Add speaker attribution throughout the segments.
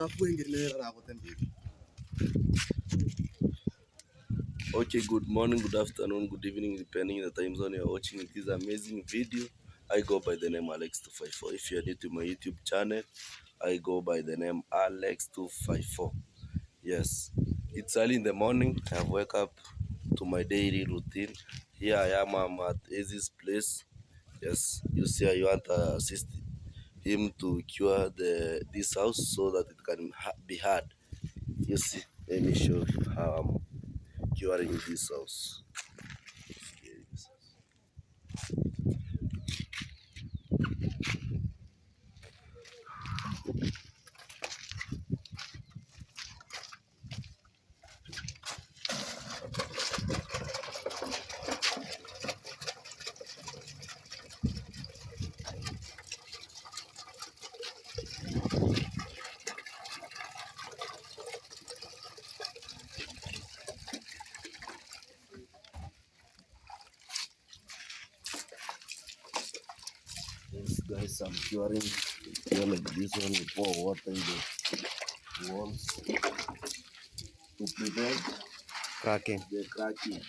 Speaker 1: Okay, good morning, good afternoon, good evening, depending on the time zone you're watching this amazing video. I go by the name Alex254. If you're new to my YouTube channel, I go by the name Alex254. Yes, it's early in the morning. I have woke up to my daily routine. Here I am, I'm at Easy's place. Yes, you see, I want to assist him to cure this house so that it can be hard. You see, let me show you how I'm curing this house. Yes, guys, I'm curing here like this one. We pour water in the walls to prevent
Speaker 2: cracking.
Speaker 1: the cracking.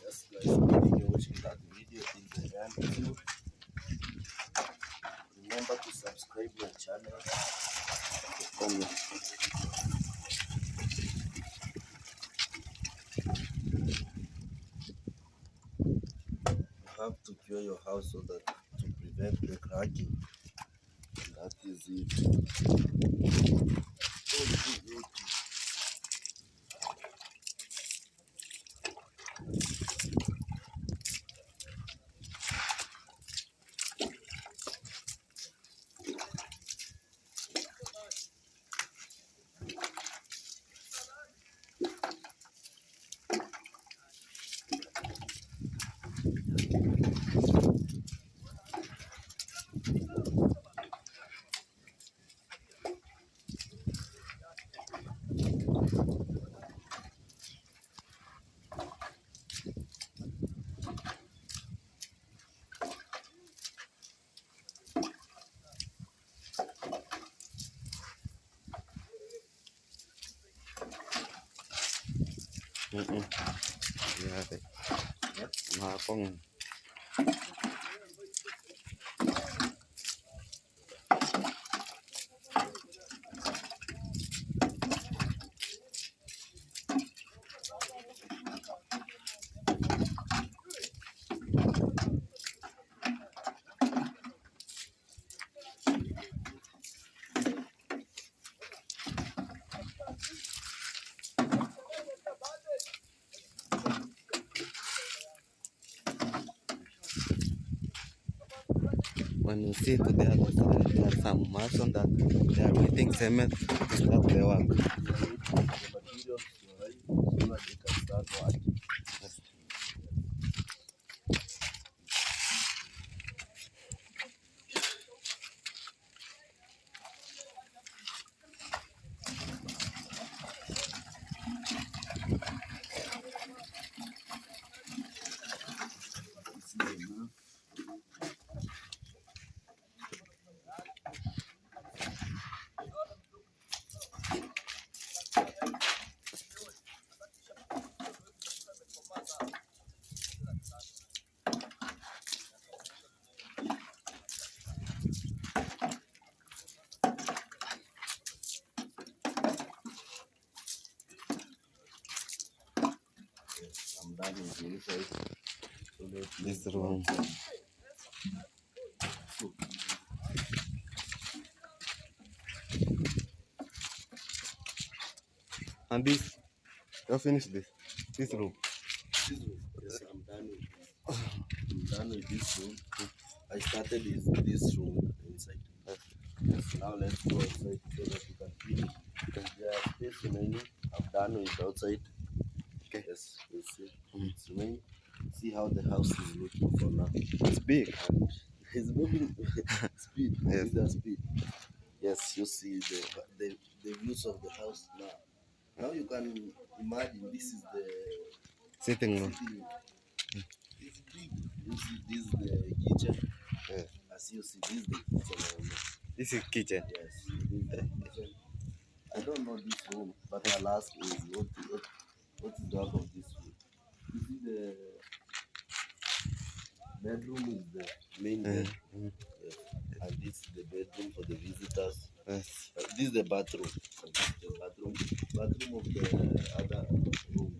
Speaker 1: Yes, guys, if you're watching that video in the end, remember to subscribe my channel. You have to cure your house so that to prevent the cracking. That is it. Okay.
Speaker 2: Grabe. Mga pong when you see to the other side, there are some mason that they are waiting cement to start the work.
Speaker 1: The materials right so that they can start working. is inside. So
Speaker 2: This room.
Speaker 1: So,
Speaker 2: And this, you finish this room.
Speaker 1: this room. Yes, I'm done with this. I'm done with this room. I started with this room inside. Yes, now let's go outside so that we can finish. There are space remaining. I'm done with outside.
Speaker 2: Okay.
Speaker 1: Yes, you see. It's remaining. See how the house is looking for now.
Speaker 2: It's big.
Speaker 1: And it's moving speed.
Speaker 2: Yes.
Speaker 1: With the speed. Yes, you see the views of the house now. Now you can imagine this is the
Speaker 2: Sitting room.
Speaker 1: sitting room. It's big. You see, this is the kitchen.
Speaker 2: Yeah.
Speaker 1: As you see, this is the kitchen.
Speaker 2: This is kitchen.
Speaker 1: Yes, this is the kitchen. I don't know this room, but I'll ask is what is the work of this room? You see the bedroom is the main bed. Yes. And this is the bedroom for the visitors.
Speaker 2: Yes.
Speaker 1: This is the bathroom. This is the bathroom of the other room.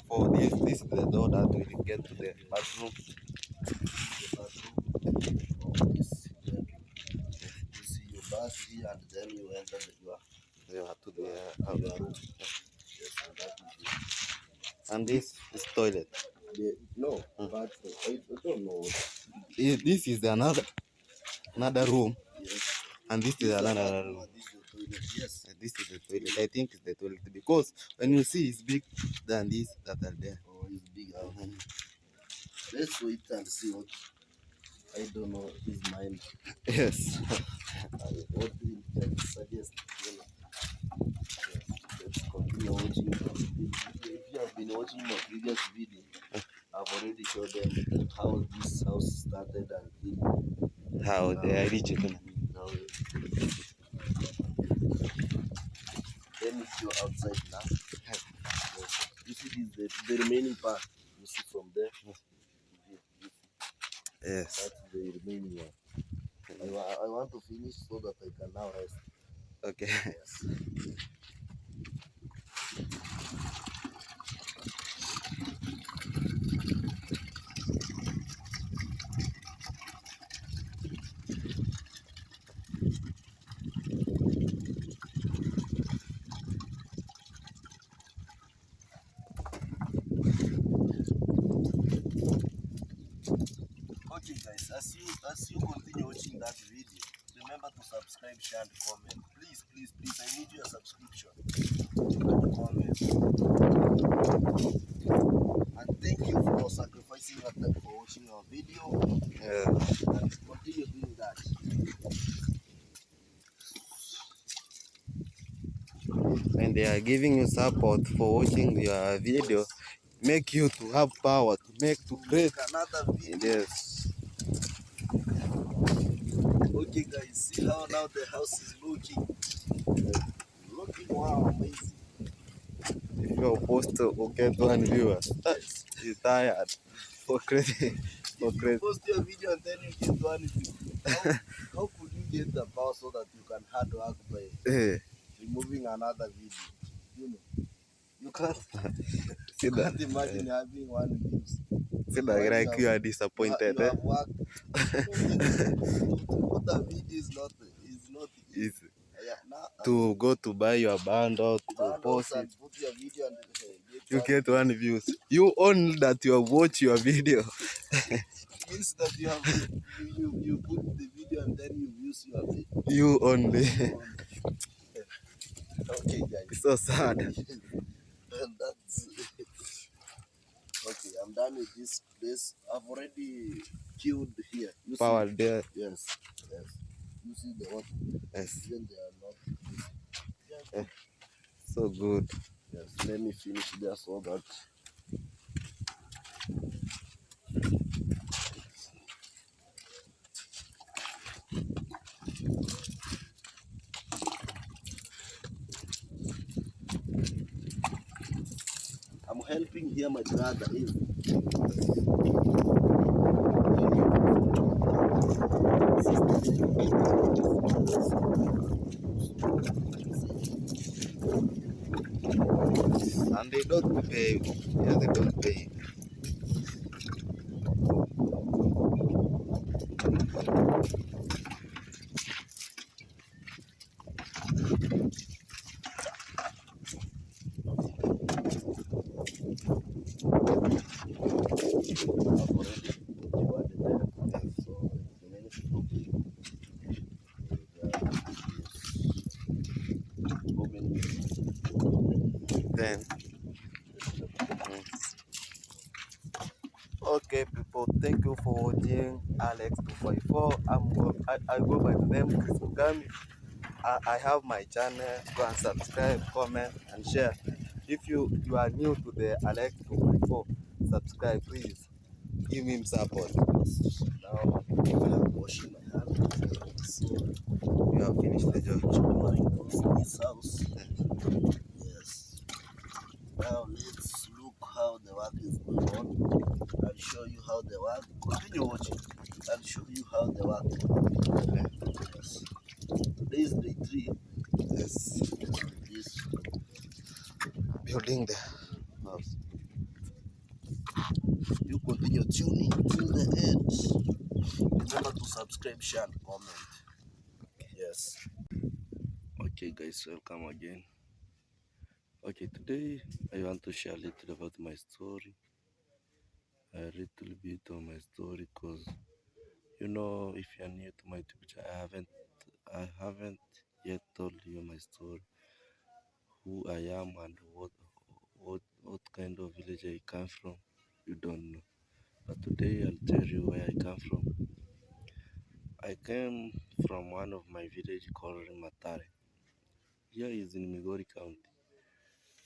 Speaker 2: For this is the door that will get to the bathroom.
Speaker 1: The bathroom of this bedroom. You see your bath here, and then you enter
Speaker 2: You have to the
Speaker 1: your room. Yes, and that is it.
Speaker 2: and this is toilet.
Speaker 1: No, bathroom. I don't know.
Speaker 2: This is another room,
Speaker 1: Yes.
Speaker 2: and this is another room.
Speaker 1: This is the toilet. Yes.
Speaker 2: This is the toilet. I think it's the toilet because when you see it's big than this that are there.
Speaker 1: Oh, it's big. Let's wait and see what. I don't know his mind.
Speaker 2: Yes.
Speaker 1: What he can suggest. You know. Yes. Let's continue watching. If you have been watching my previous video, I've already showed them how this house started and
Speaker 2: How they are rich.
Speaker 1: now. Then if you're outside now, yes. You see this the remaining part. You see from there.
Speaker 2: Yes.
Speaker 1: That's the remaining one. I want to finish so that I can now rest.
Speaker 2: Okay.
Speaker 1: Yes. Okay guys, as you continue watching that video, remember to subscribe, share and comment. Please, I need your subscription and comment. And thank you for sacrificing your time for watching our video.
Speaker 2: Yeah.
Speaker 1: And continue doing that.
Speaker 2: When they are giving you support for watching your video, make you to have power to create
Speaker 1: Another video.
Speaker 2: Yes.
Speaker 1: Okay guys, see how now the house is looking. Looking wow, amazing.
Speaker 2: If your poster will get 1 viewer,
Speaker 1: Yes.
Speaker 2: you're tired for creating.
Speaker 1: If you post your video and then you get 1 view, how could you get the power so that you can hard work by removing another video? You know, you can't.
Speaker 2: See
Speaker 1: You
Speaker 2: that?
Speaker 1: can't imagine having 1 views.
Speaker 2: See that like you are disappointed.
Speaker 1: You have worked. To put a video is not easy.
Speaker 2: Is
Speaker 1: Yeah, now,
Speaker 2: to go to buy your bundle, to
Speaker 1: bundles
Speaker 2: post
Speaker 1: and
Speaker 2: it.
Speaker 1: put your video and
Speaker 2: You
Speaker 1: get
Speaker 2: get 1 views. You own that you have watched your video.
Speaker 1: means that you have you put the video and then you use your video.
Speaker 2: You only.
Speaker 1: Okay, guys.
Speaker 2: It's so sad.
Speaker 1: And that's okay. I'm done with this place. I've already killed here. You
Speaker 2: Power
Speaker 1: see?
Speaker 2: there.
Speaker 1: Yes. You see the water?
Speaker 2: Yes.
Speaker 1: Then they are not.
Speaker 2: So good.
Speaker 1: Yes. Let me finish there so that. I'm helping here my brother.
Speaker 2: and they don't pay. Yeah, they don't pay.
Speaker 1: I've already divided them.
Speaker 2: Yes.
Speaker 1: So it remains to how many
Speaker 2: Then, mm, okay, people, thank you for watching Alex 254. I go by the name Chris Mugami. I have my channel. Go and subscribe, comment, and share. If you are new to the Alex 254, subscribe, please. Give him support.
Speaker 1: now I am washing my hands. So
Speaker 2: You have finished the job.
Speaker 1: exploring this house. Yes. Now let's look how the work is going on. I'll show you how the work. Continue watching. I'll show you how the work. Yes. Today is day 3.
Speaker 2: Yes,
Speaker 1: This
Speaker 2: building the house.
Speaker 1: you continue tuning till the end. Remember to subscribe, share, and comment. Yes. Okay, guys, welcome again. Okay, today I want to share a little about my story, a little bit of my story, cause if you're new to my YouTube channel, I haven't yet told you my story, who I am, and what kind of village I come from. You don't know, but today I'll tell you where I come from. I came from one of my village called Matare. Here is in Migori County.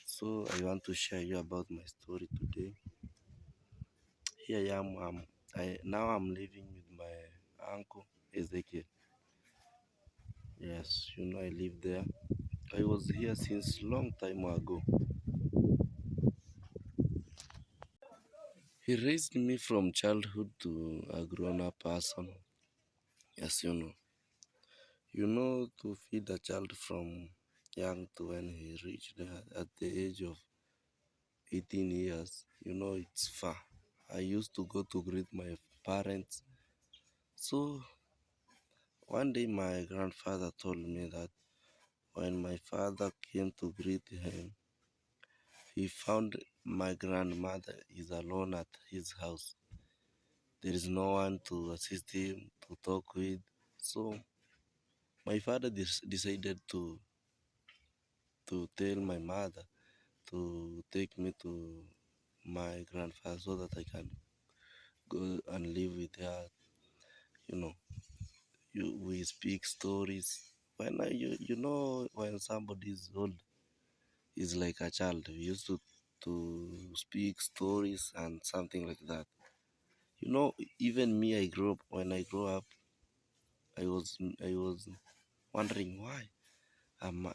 Speaker 1: So I want to share you about my story today. Here I am. Now I'm living with my uncle Ezekiel. Yes, I live there. I was here since long time ago. He raised me from childhood to a grown-up person. Yes, to feed a child from young to when he reached at the age of 18 years, it's far. I used to go to greet my parents. So one day my grandfather told me that when my father came to greet him, he found my grandmother is alone at his house. There is no one to assist him to talk with. So my father decided to tell my mother to take me to my grandfather so that I can go and live with her. You know, we speak stories. When somebody is old, is like a child. We used to speak stories and something like that. Even me, I grew up. When I grew up, I was wondering why am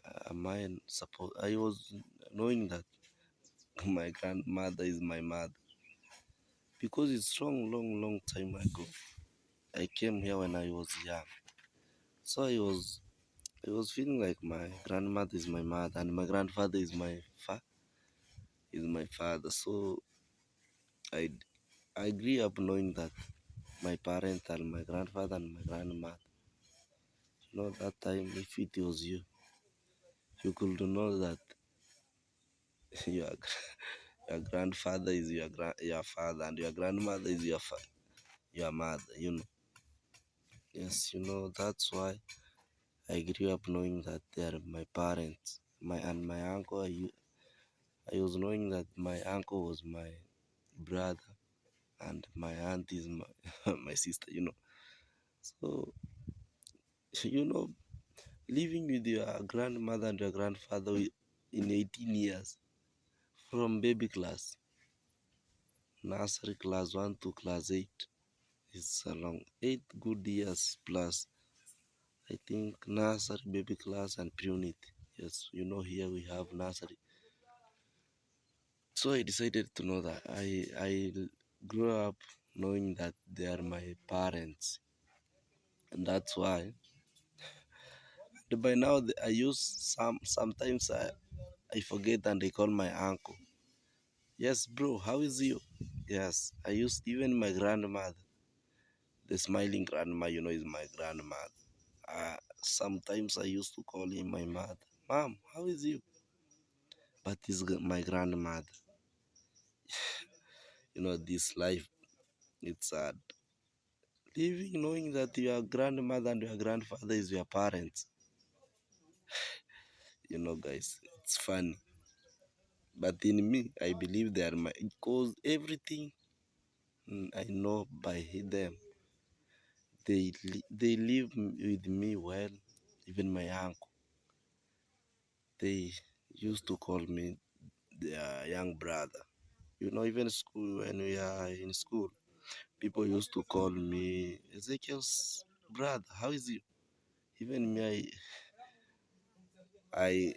Speaker 1: I supposed. I was knowing that my grandmother is my mother because it's long time ago. I came here when I was young, so I was feeling like my grandmother is my mother and my grandfather is my father. So I I grew up knowing that my parents are my grandfather and my grandmother. That time, if it was you could know that your your grandfather is your father and your grandmother is your mother. Yes, that's why I grew up knowing that they are my parents. My uncle. I was knowing that my uncle was my brother and my aunt is my my sister. So you know living with your grandmother and your grandfather in 18 years from baby class, nursery class 1 to class 8 is along 8 good years plus. I think nursery, baby class, and pre-unit. Yes, here we have nursery. So I decided to know that I grew up knowing that they are my parents, and that's why. By now I use sometimes I forget and I call my uncle. Yes, bro, how is you? Yes, I used even my grandmother, the smiling grandma, is my grandmother. Sometimes I used to call him my mother. Mom, how is you? But it's my grandmother. This life, it's sad. Living knowing that your grandmother and your grandfather is your parents. Guys, it's funny. But in me, I believe they are my, because everything I know by them. They live with me well. Even my uncle, they used to call me their young brother. Even school, when we are in school, people used to call me Ezekiel's brother. How is you? Even me, I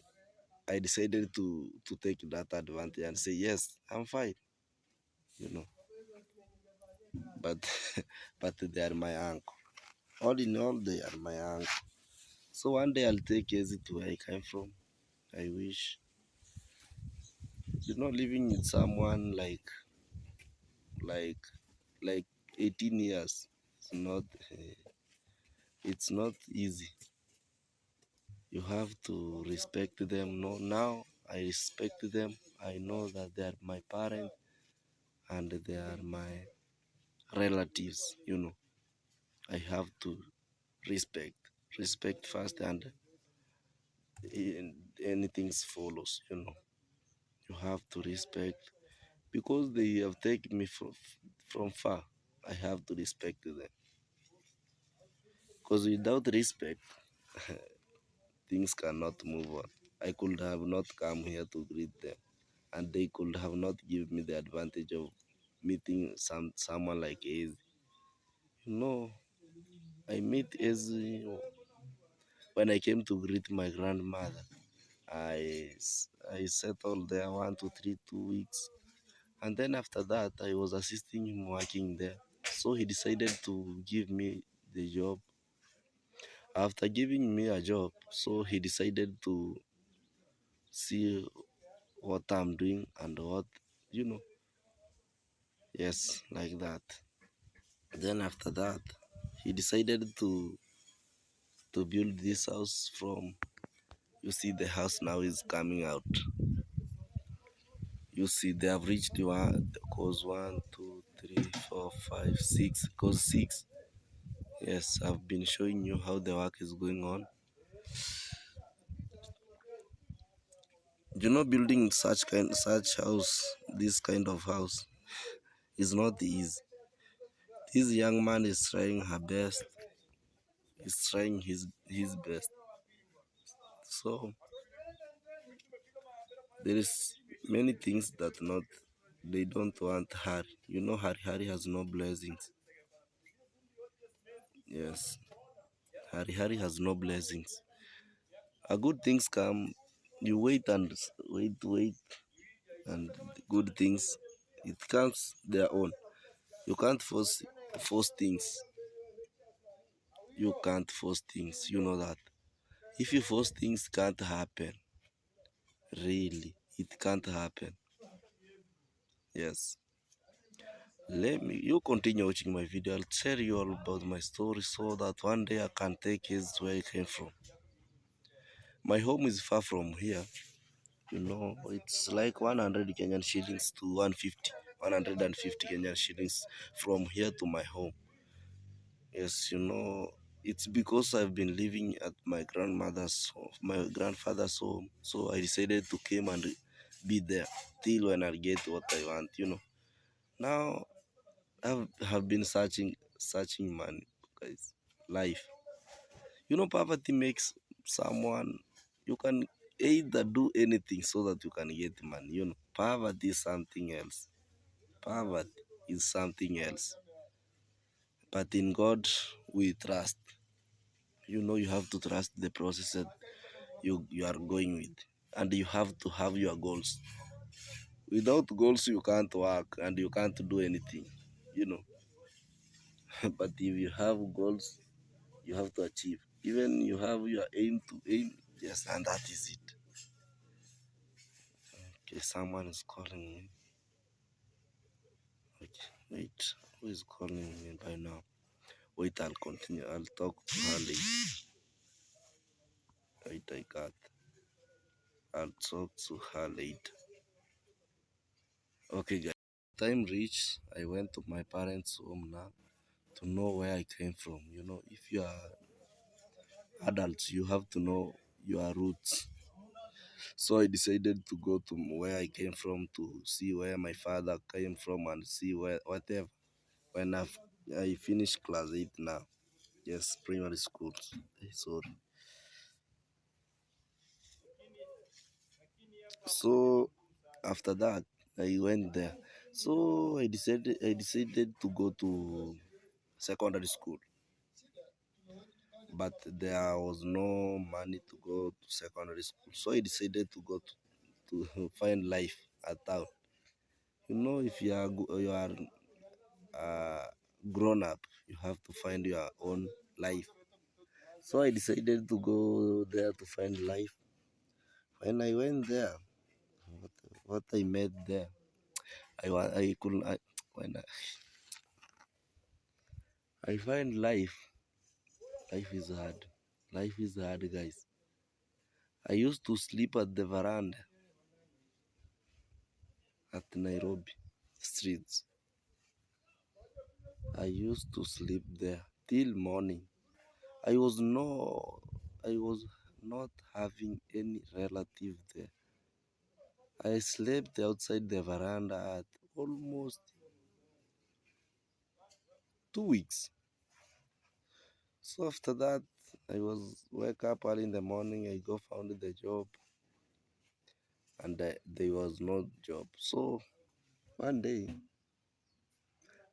Speaker 1: I decided to take that advantage and say yes, I'm fine. You know, but but they are my uncle. All in all, they are my uncle. So one day I'll take Ezi to where I came from. I wish, living with someone like like 18 years. It's not easy. You have to respect them. No, now I respect them. I know that they are my parents and they are my relatives. I have to respect. Respect first, and anything follows. You have to respect because they have taken me from far. I have to respect them because without respect, things cannot move on. I could have not come here to greet them, and they could have not given me the advantage of meeting someone like Ezi. You know, I met Ezi when I came to greet my grandmother. I settled there 1 to 3 2 weeks, and then after that I was assisting him working there. So he decided to give me the job. After giving me a job, so he decided to see what I'm doing and what you know. Yes, like that. Then after that, he decided to build this house from. You see, the house now is coming out. You see, they have reached cause 1 2 3 4 5 6 cause 6. Yes, I've been showing you how the work is going on. Building such house, this kind of house, is not easy. This young man is trying her best. He's trying his best. So there is many things that not they don't want hurry. Hurry has no blessings. Yes, hurry has no blessings. A good things come, you wait and wait, and good things it comes their own. You can't force things. You can't force things. You know that. If you force things, can't happen. Really, it can't happen. Yes. You continue watching my video. I'll tell you all about my story so that one day I can take you to where I came from. My home is far from here. It's like 100 Kenyan shillings to 150 Kenyan shillings from here to my home. Yes, it's because I've been living at my grandfather's home. So I decided to come and be there till when I get what I want. Now have been searching money, guys. Life. Poverty makes someone you can either do anything so that you can get money. Poverty is something else. Poverty is something else. But in God we trust. You have to trust the process that you are going with. And you have to have your goals. Without goals you can't work and you can't do anything. You know. But if you have goals, you have to achieve. Even you have your aim to aim, yes, and that is it. Okay, someone is calling me. Wait, who is calling me by now? Wait, I'll continue. I'll talk to her later. Wait, I got. I'll talk to her later. Okay, guys. Time reached. I went to my parents' home now to know where I came from. If you are adults, you have to know your roots. So I decided to go to where I came from to see where my father came from and see where whatever. When I finished class 8 now, yes, primary school. Sorry. So after that, I went there. So I decided to go to secondary school, but there was no money to go to secondary school. So I decided to go to find life at town. If you are grown up, you have to find your own life. So I decided to go there to find life. When I went there, what, what I met there, I couldn't. When I find life, life is hard. Life is hard, guys. I used to sleep at the veranda at Nairobi streets. I used to sleep there till morning. I was no, I was not having any relative there. I slept outside the veranda at almost 2 weeks. So after that, I was wake up early in the morning. I go found the job, and there was no job. So one day,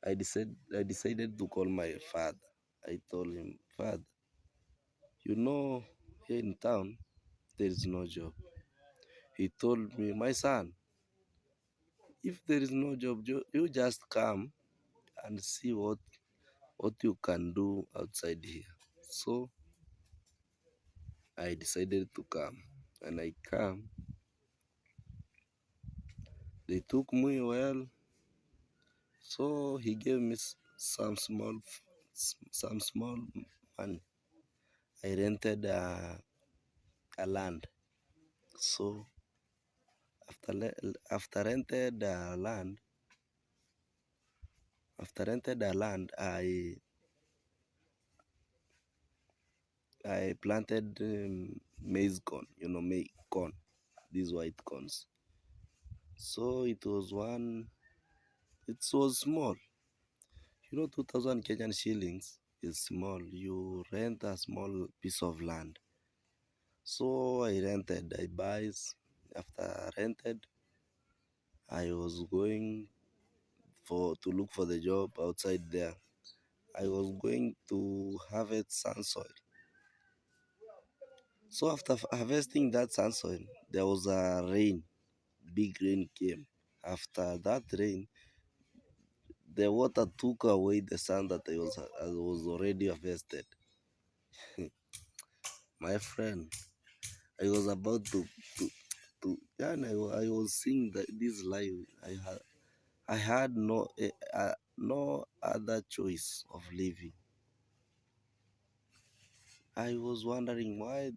Speaker 1: I decided to call my father. I told him, Father, here in town there is no job. He told me, my son, if there is no job, you just come and see what you can do outside here. So I decided to come. When I come, they took me well. So he gave me some small money. I rented a land. So after rented the land, I planted maize corn. Maize corn, these white corns. So it was one. It was small. 2,000 Kenyan shillings is small. You rent a small piece of land. So I rented. I buys. After rented, I was going to look for the job outside there. I was going to harvest sand soil. So after harvesting that sand soil, there was a rain. Big rain came. After that rain, the water took away the sand that I was already harvested. My friend, I was about to yeah, and I was seeing this life. I had no other choice of living. I was wondering why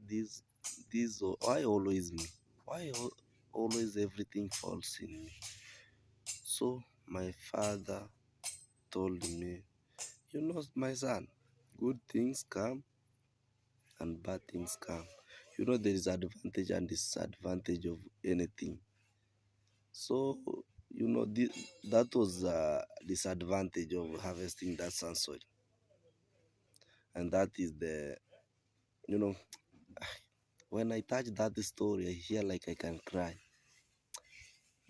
Speaker 1: always me? Why always everything falls in me? So my father told me, my son, good things come and bad things come. There is advantage and disadvantage of anything. So, that was the disadvantage of harvesting that sand soil. And that is you know, when I touch that story, I hear like I can cry.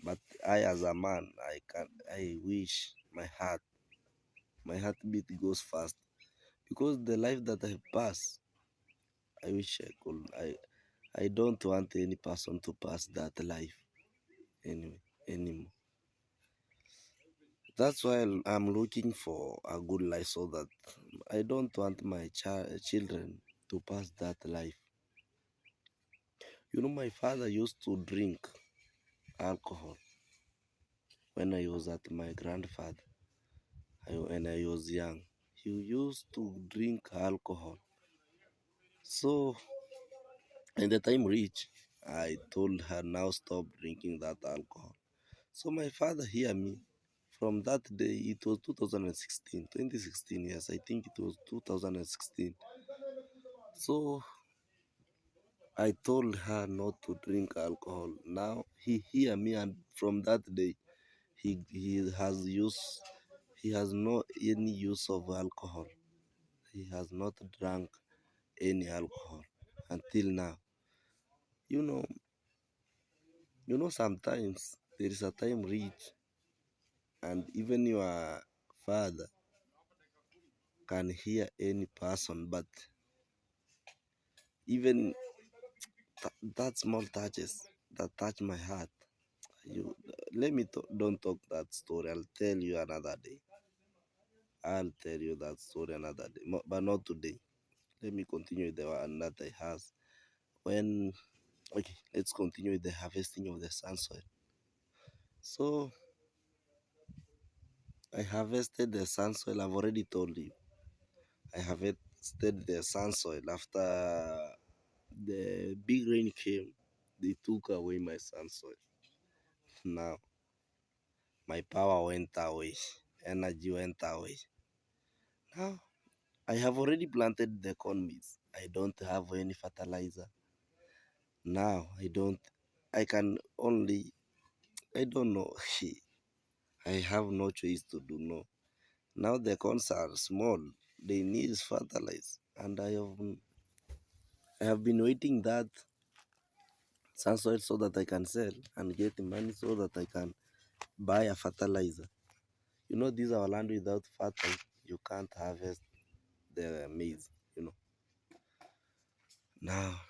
Speaker 1: But I, as a man, I wish my heartbeat goes fast because the life that I pass, I wish I could. I don't want any person to pass that life anymore. That's why I'm looking for a good life so that I don't want my children to pass that life. My father used to drink alcohol when I was at my grandfather. when I was young. He used to drink alcohol. So when the time reached, I told her now stop drinking that alcohol. So my father hear me. From that day, it was 2016, 2016. Yes, I think it was 2016. So I told her not to drink alcohol. Now he hear me, and from that day, he has use he has no any use of alcohol. He has not drunk any alcohol until now. You know, sometimes there is a time reach, and even your father can hear any person, but even that small touches that touch my heart. You let me don't talk that story. I'll tell you another day. I'll tell you that story another day, but not today. Let me continue with the one that I has. When okay, let's continue with the harvesting of the sun soil. So I harvested the sun soil. I've already told you. I harvested the sun soil after the big rain came. They took away my sun soil. Now my power went away, energy went away. Now I have already planted the corn beans. I don't have any fertilizer. Now I can only, I don't know. I have no choice to do no. Now the corns are small. They need fertilizer. And I have been waiting that sun soil so that I can sell and get the money so that I can buy a fertilizer. This our land without fertilizer. You can't harvest the maize, you know. Now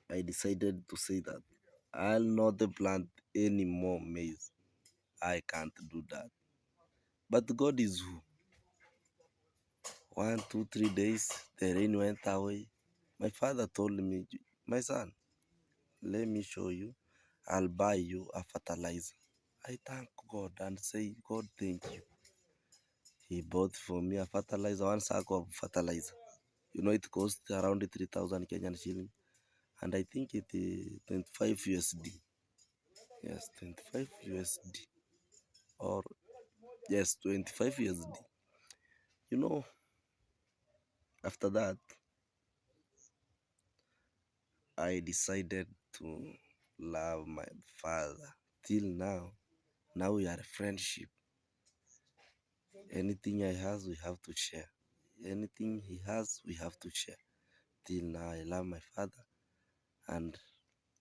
Speaker 1: I decided to say that I'll not plant any more maize. I can't do that. But God is who? 1, 2, 3 days, the rain went away. My father told me, my son, let me show you. I'll buy you a fertilizer. I thank God and say, God, thank you. He bought for me a fertilizer, one sack of fertilizer. It cost around 3,000 Kenyan shilling. And I think it is 25 USD. Yes, 25 USD. Or, yes, 25 USD. You know, after that, I decided to love my father. Till now, we are a friendship. Anything I has, we have to share. Anything he has, we have to share. Till now, I love my father, and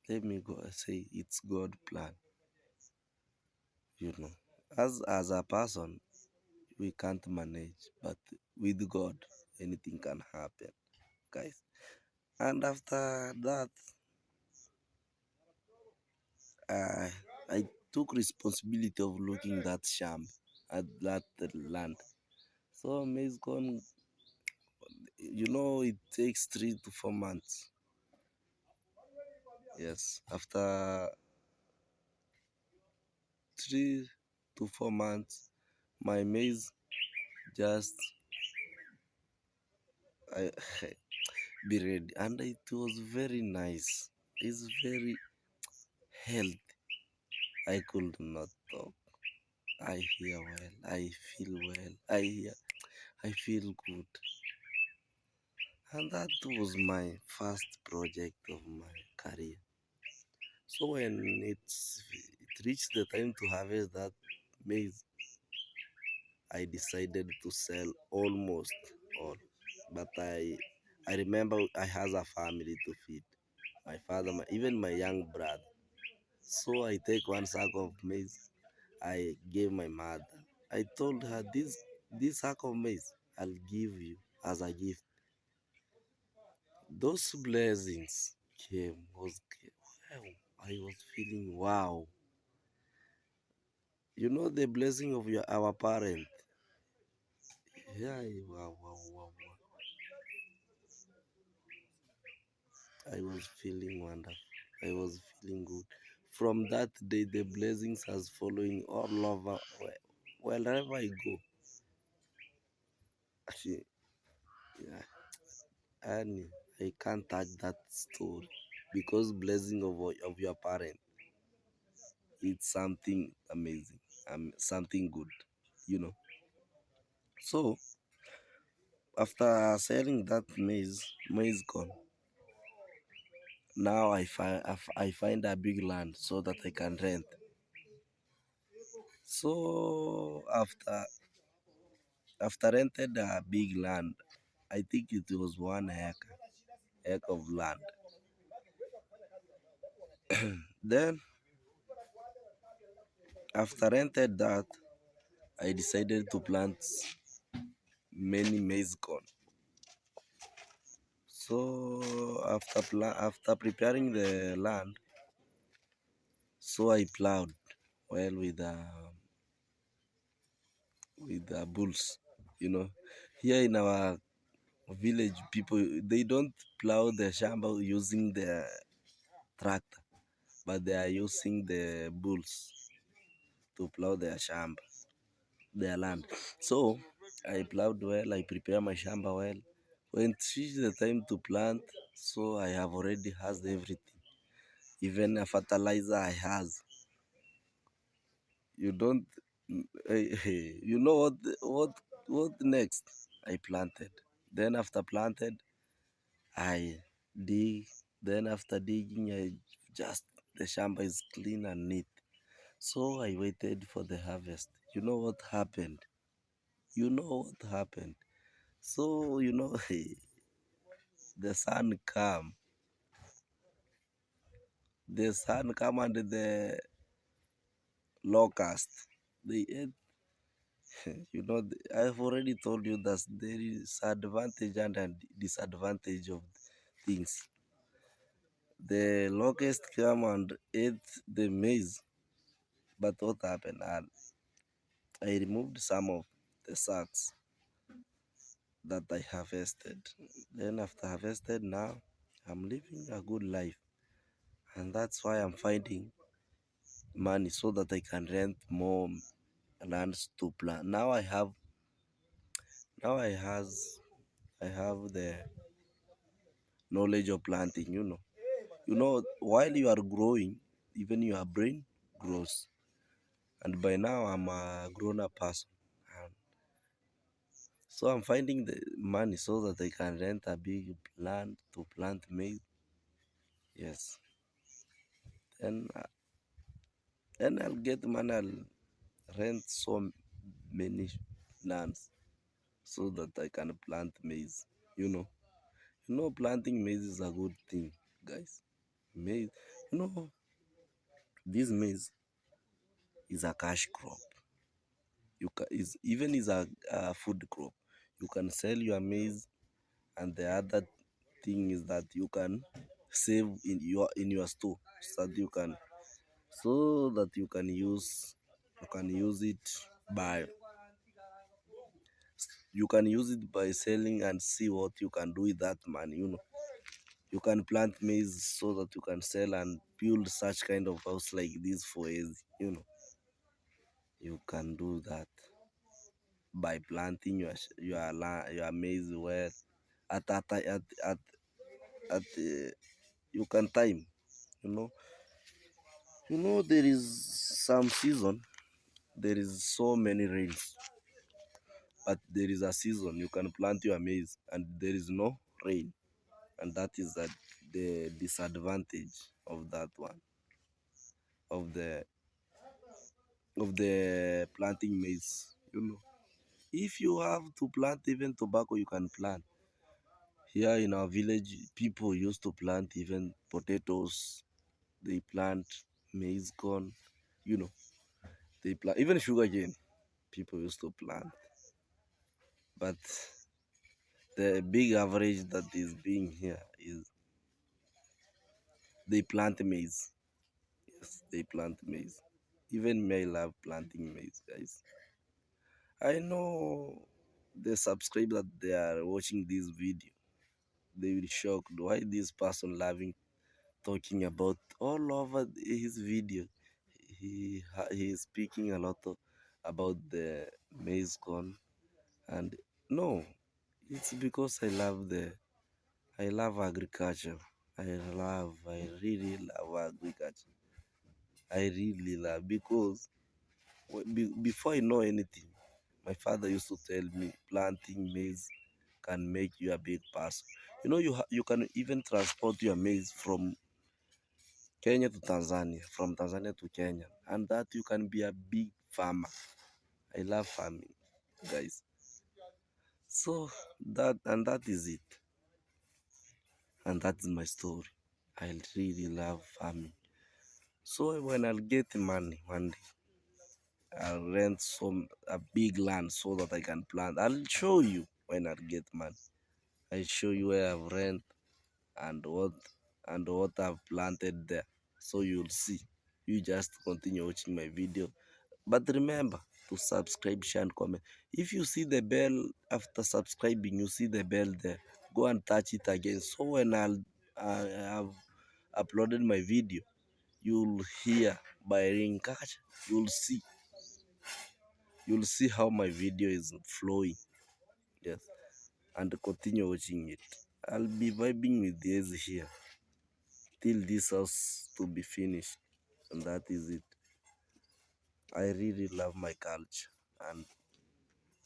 Speaker 1: let me go say it's God plan. You know, as a person, we can't manage, but with God, anything can happen, guys. And after that, uh, I took responsibility of looking that sham at that land. So maize corn, it takes 3 to 4 months. Yes, after 3 to 4 months, my maize just I, be ready, and it was very nice. It's very healthy. I could not talk. I hear well. I feel well. I feel good, and that was my first project of my career. So when it reached the time to harvest that maize, I decided to sell almost all. But I remember I has a family to feed. My father, even my young brother. So I take one sack of maize. I gave my mother. I told her this sack of maize I'll give you as a gift. Those blessings wow. I was feeling wow. The blessing of our parent. Yeah, wow, wow, wow, wow. I was feeling wonderful. I was feeling good. From that day, the blessings has following all over wherever I go. She, yeah, and I can't touch that story because blessing of your parent, it's something amazing, something good, you know. So after selling that maize gone. Now I find a big land so that I can rent. So after rented a big land, I think it was 1 acre of land. Then after rented that, I decided to plant many maize corn. So after preparing the land, so I plowed well with the bulls. You know, here in our village, people they don't plow the shamba using the tractor, but they are using the bulls to plow their shamba, their land. So I plowed well, I prepare my shamba well. When it reached the time to plant, so I have already has everything. Even a fertilizer I has. You don't you know what next? I planted. Then after planted, I dig. Then after digging, I just the shamba is clean and neat. So I waited for the harvest. You know what happened? You know what happened? So the sun come. The sun come and the locust. They ate. I've already told you that there is advantage and a disadvantage of things. The locust come and ate the maize, but what happened? I removed some of the sacks that I harvested. Then after harvested, now I'm living a good life, and that's why I'm finding money so that I can rent more lands to plant. Now I have the knowledge of planting. While you are growing, even your brain grows. And by now I'm a grown up person. And so I'm finding the money so that I can rent a big land to plant maize. Yes. And then I'll get money. I'll rent so many lands so that I can plant maize. You know, planting maize is a good thing, guys. Maize, you know, this maize is a cash crop. Is a food crop. You can sell your maize, and the other thing is that you can save in your store so that you can use it by selling and see what you can do with that money. You can plant maize so that you can sell and build such kind of house like this for easy. You can do that by planting your maize well at you can time. you know there is some season, there is so many rains, but there is a season you can plant your maize and there is no rain, and that is the disadvantage of that one, of the planting maize. If you have to plant even tobacco, you can plant. Here in our village, people used to plant even potatoes. They plant maize corn. You know, they plant even sugarcane. People used to plant, but the big average that is being here is they plant maize. Yes, they plant maize. Even me love planting maize, guys. I know the subscribe that they are watching this video. They will shocked why this person loving talking about all over his video. He is speaking a lot about the maize corn, and no. It's because I love agriculture. I really love agriculture. I really love because before I know anything, my father used to tell me planting maize can make you a big person. You know, you can even transport your maize from Kenya to Tanzania, from Tanzania to Kenya, and that you can be a big farmer. I love farming, guys. So that is it, and that's my story. I really love farming. So when I'll get money one day, I'll rent some a big land so that I can plant. I'll show you when I get money. I'll show you where I've rent and what I've planted there. So you'll see. You just continue watching my video. But remember to subscribe, share, and comment. If you see the bell after subscribing, you see the bell there. Go and touch it again. So when I have uploaded my video, you'll hear by ring. You'll see you'll see how my video is flowing. Yes, and continue watching it. I'll be vibing with this here till this house to be finished, and that is it. I really love my culture, and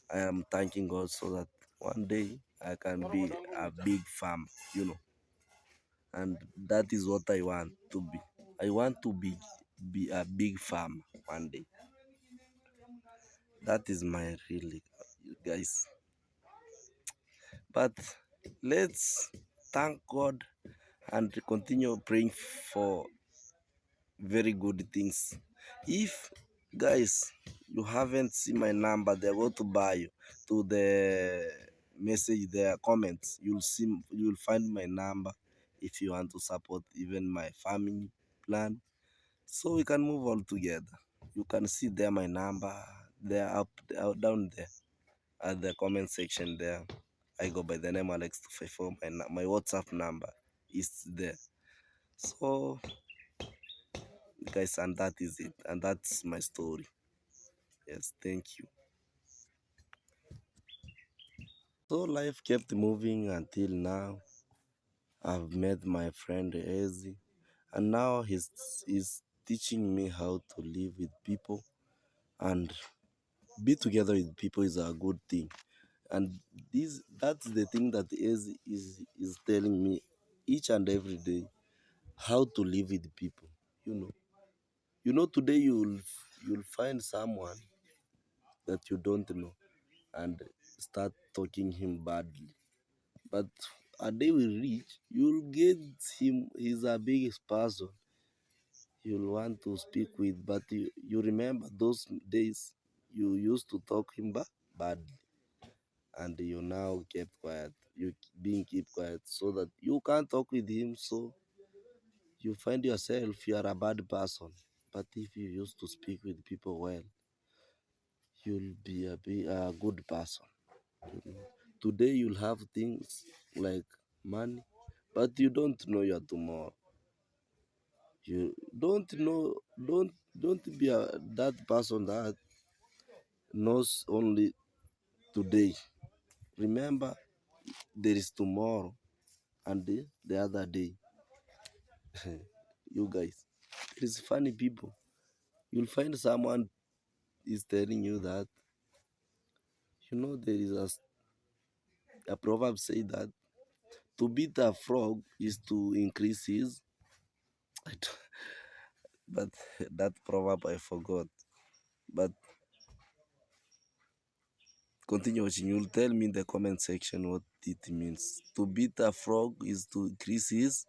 Speaker 1: I am thanking God so that one day I can be a big farm, you know, and that is what I want to be. I want to be a big farm one day. That is my really, guys. But let's thank God and continue praying for very good things. If guys you haven't seen my number, they go to buy you to the message there, comments. You'll find my number if you want to support even my family plan. So we can move all together. You can see there my number. They're down there at the comment section there. I go by the name Alex254. My WhatsApp number is there. So, guys, and that is it. And that's my story. Yes, thank you. So, life kept moving until now. I've met my friend Ezi, and now he's teaching me how to live with people and be together with people is a good thing. And that's the thing that is telling me each and every day how to live with people. You know, today you'll find someone that you don't know and start talking him badly. But a day will reach, you'll get him. He's a big person you'll want to speak with, but you remember those days you used to talk him badly, and you now kept quiet. You being keep quiet so that you can't talk with him. So you find yourself you are a bad person. But if you used to speak with people well, you'll be a good person. You know. Today you'll have things like money, but you don't know your tomorrow. You don't know. Don't be that person that knows only today. Remember, there is tomorrow and the other day. You guys, it is funny people. You'll find someone is telling you that there is a proverb say that to beat a frog is to increase his. I don't- but that proverb I forgot. But continue watching. You'll tell me in the comment section what it means. To beat a frog is to increase his.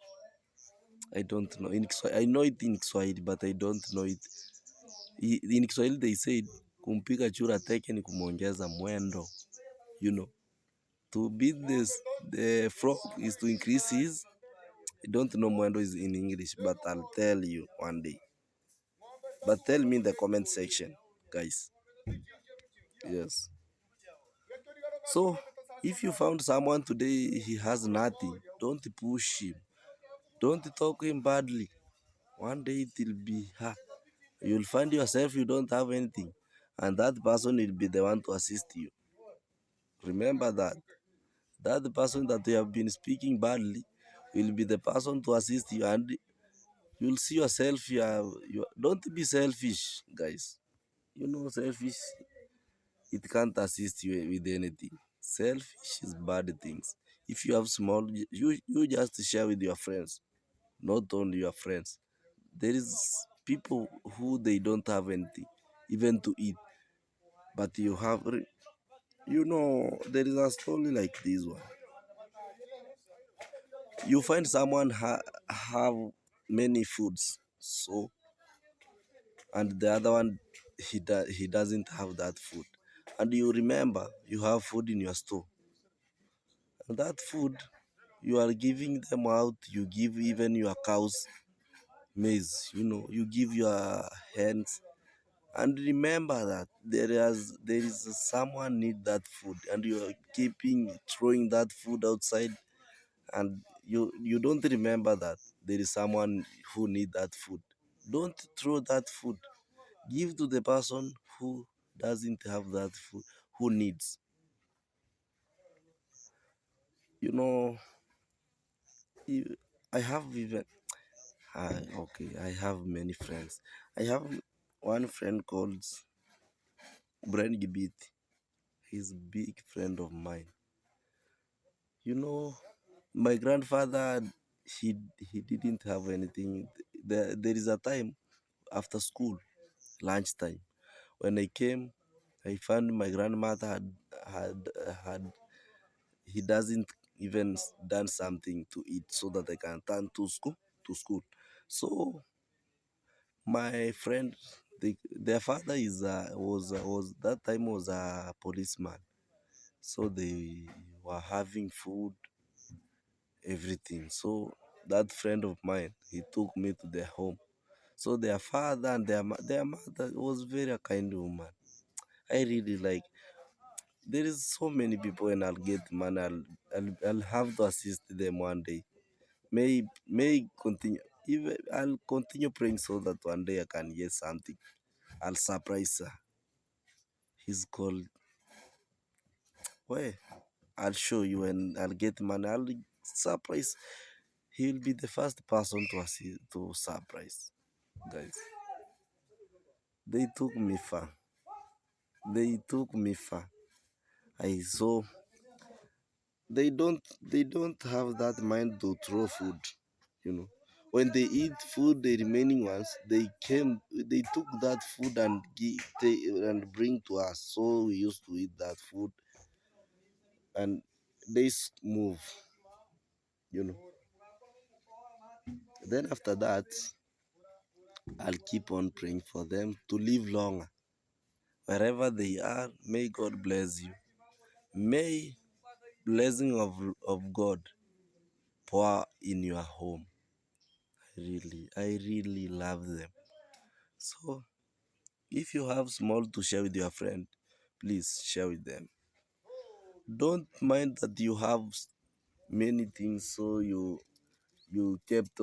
Speaker 1: I don't know. I know it in Kiswahili, but I don't know it. In Kiswahili they said kumpiga chura teke ni kumwongeza mwendo. You know. To beat the frog is to increase his. I don't know mwendo is in English, but I'll tell you one day. But tell me in the comment section, guys. Yes. So, if you found someone today he has nothing, don't push him. Don't talk him badly. One day it will be her. You'll find yourself you don't have anything, and that person will be the one to assist you. Remember that. That the person that you have been speaking badly will be the person to assist you, and you'll see yourself. Don't be selfish, guys. Selfish, it can't assist you with anything. Selfish is bad things. If you have small, you just share with your friends, not only your friends. There is people who they don't have anything, even to eat, but you have. There is a story like this one. You find someone have many foods, so and the other one he doesn't have that food, and you remember you have food in your store, and that food you are giving them out. You give even your cows maize. You give your hens. And remember that there is someone need that food, and you are keeping throwing that food outside, and you don't remember that there is someone who need that food. Don't throw that food. Give to the person who doesn't have that food, who needs. You know, you- I have even okay. I have many friends. I have one friend called Brand Gibit. He's a big friend of mine. You know, my grandfather, he didn't have anything. There is a time after school, lunchtime, when I came, I found my grandmother had had he doesn't even done something to eat so that I can turn to school. So my friend, their father was that time was a policeman. So they were having food, everything. So that friend of mine, he took me to their home. So their father and their mother was very a kind woman. I really like. There is so many people, and I'll get money. I'll have to assist them one day. May continue. Even I'll continue praying so that one day I can get something. I'll surprise her. He's called where? I'll show you, and I'll get money. I'll surprise. He'll be the first person to assist, to surprise. Guys, they took me far. They took me far. I saw they don't have that mind to throw food. you know when they eat food, the remaining ones, they took that food and and bring to us, so we used to eat that food, and they move. you know then after that, I'll keep on praying for them to live longer wherever they are. May God bless you. May blessing of God pour in your home. I really love them. So if you have small to share with your friend, please share with them. Don't mind that you have many things, so you kept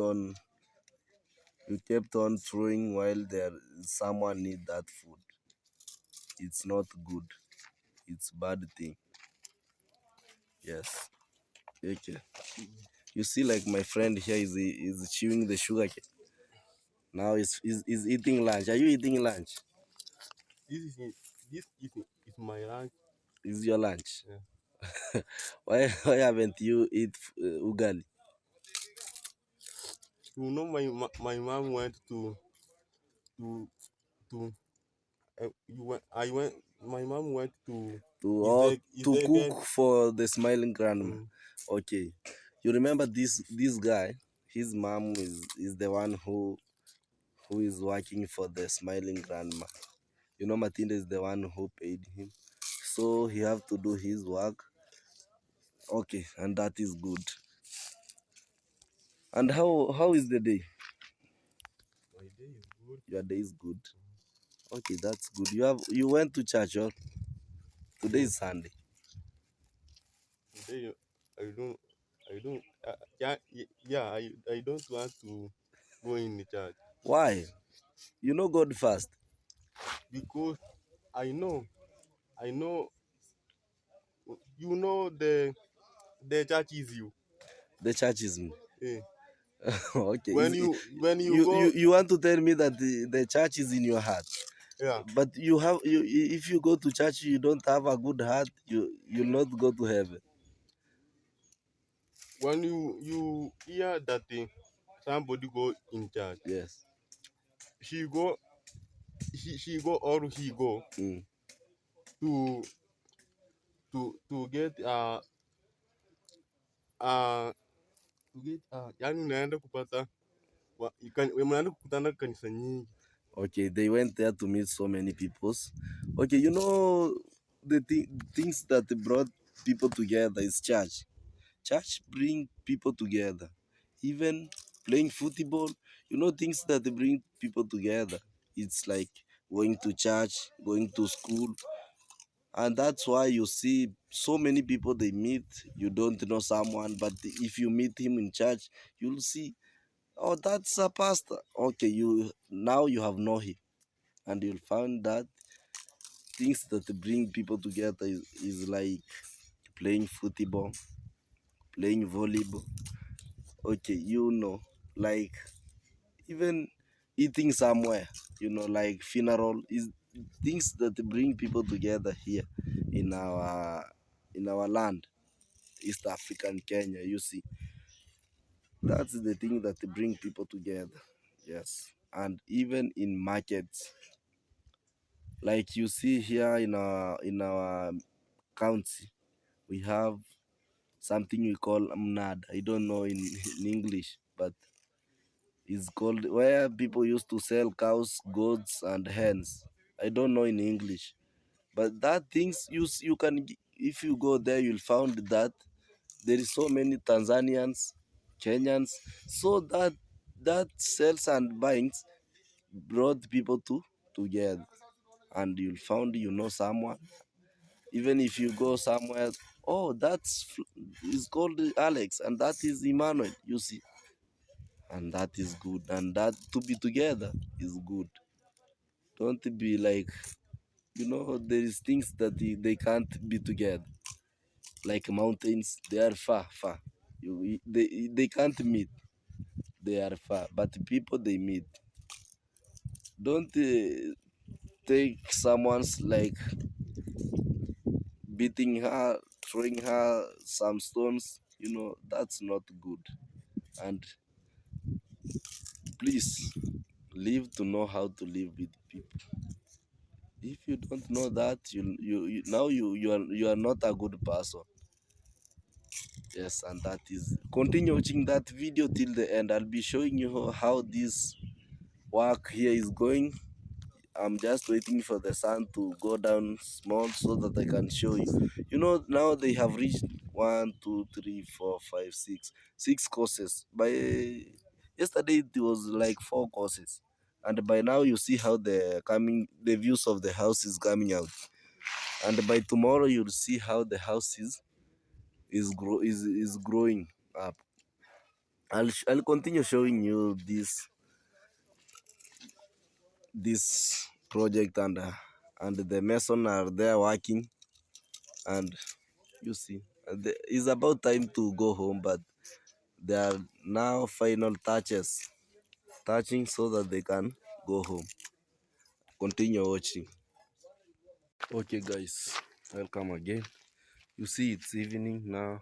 Speaker 1: on throwing while there someone need that food. It's not good. It's bad thing. Yes. Okay. You see, like my friend here is chewing the sugar cane. Now is eating lunch. Are you eating lunch?
Speaker 2: This is it. This is my lunch.
Speaker 1: Is your lunch?
Speaker 2: Yeah.
Speaker 1: Why haven't you eat ugali?
Speaker 2: My mom went to to I went my mom went to
Speaker 1: To
Speaker 2: his
Speaker 1: or
Speaker 2: egg his
Speaker 1: to
Speaker 2: egg
Speaker 1: cook
Speaker 2: and
Speaker 1: for the smiling grandma.
Speaker 2: mm,
Speaker 1: Okay, you remember this guy? His mom is the one who is working for the smiling grandma. Matinda is the one who paid him, so he have to do his work. Okay, and that is good. And how is the day?
Speaker 2: my day is good.
Speaker 1: Your day is good. Okay, that's good. You went to church, or today
Speaker 2: No,
Speaker 1: is Sunday.
Speaker 2: today I don't yeah yeah I don't want to go in the church
Speaker 1: Why? You know God first.
Speaker 2: because I know I know you know the the church is you.
Speaker 1: The church is me.
Speaker 2: Eh.
Speaker 1: Okay.
Speaker 2: When you
Speaker 1: You
Speaker 2: go,
Speaker 1: you want to tell me that the church is in your heart,
Speaker 2: yeah.
Speaker 1: but if you go to church you don't have a good heart, you'll not go to heaven.
Speaker 2: When you hear that thing, somebody go in church,
Speaker 1: Yes.
Speaker 2: she go, she go or he go
Speaker 1: Mm.
Speaker 2: to get uh to get yani unaenda kupata mnaenda kukutana kanisa nyingi.
Speaker 1: Okay, they went there to meet so many peoples. Okay, you know things that brought people together is church. Church bring people together. Even playing football, you know things that bring people together. It's like going to church, going to school, and that's why you see so many people they meet. You don't know someone, but if you meet him in church, you'll see, oh, that's a pastor. Okay, you have know him, and you'll find that things that bring people together is like playing football, playing volleyball. Okay, like even eating somewhere, like funeral is things that bring people together here in our land, East African Kenya. You see, that's the thing that bring people together. Yes, and even in markets, like you see here in our county, we have something we call mnad. I don't know in English, but it's called where people used to sell cows, goats, and hens. I don't know in English, but that things you can if you go there, you'll find that there is so many Tanzanians, Kenyans, so that sales and buyings brought people together, and you'll found someone. Even if you go somewhere, oh, is called Alex, and that is Emmanuel. You see, and that is good, and that to be together is good. Don't be like, there is things that they can't be together, like mountains. They are far. They can't meet. They are far, but people they meet. Don't take someone's like beating her, throwing her some stones. That's not good. And please live to know how to live with people. If you don't know that, you are not a good person. Yes, and that is continue watching that video till the end. I'll be showing you how this work here is going. I'm just waiting for the sun to go down small so that I can show you. Now they have reached 1, 2, 3, 4, 5, 6 courses. By yesterday it was like 4 courses, and by now you see how the views of the house is coming out. And by tomorrow you'll see how the house is growing up. I'll continue showing you this project, and the mason are there working, and you see it's about time to go home, but there are now final touching so that they can go home. Continue watching. Okay guys, welcome again. You see it's evening now.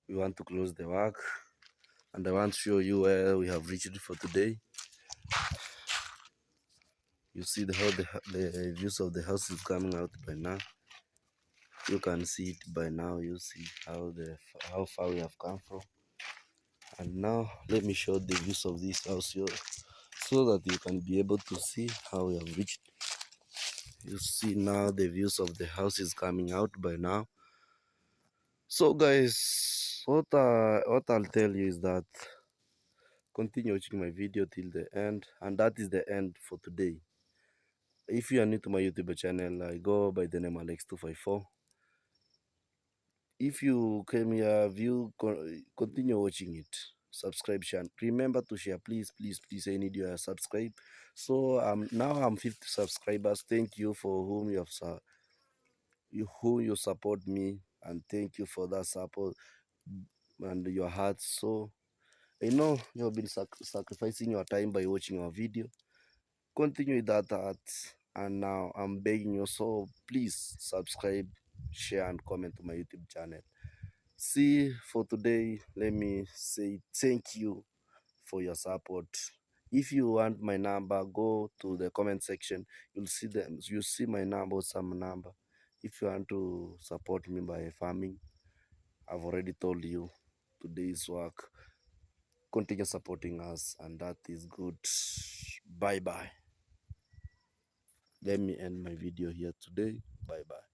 Speaker 1: We want to close the work, and I want to show you where we have reached for today. You see how the views of the house is coming out by now. You can see it by now. You see how far we have come from. And now let me show the views of this house here, so that you can be able to see how we have reached. You see now the views of the house is coming out by now. So guys, what I'll tell you is that continue watching my video till the end, and that is the end for today. If you are new to my YouTube channel, I go by the name Alex254. If you came here, continue watching it. Subscribe, share. Remember to share, please. I need your subscribe. So now I'm 50 subscribers. Thank you for whom you support me, and thank you for that support. and your heart. So I know you have been sacrificing your time by watching our video. Continue with that heart. And now I'm begging you, so please subscribe, share, and comment to my YouTube channel. See, for today, let me say thank you for your support. If you want my number, go to the comment section. You'll see them. You see my number, some number. If you want to support me by farming, I've already told you today's work. Continue supporting us, and that is good. Bye bye. Let me end my video here today. Bye bye.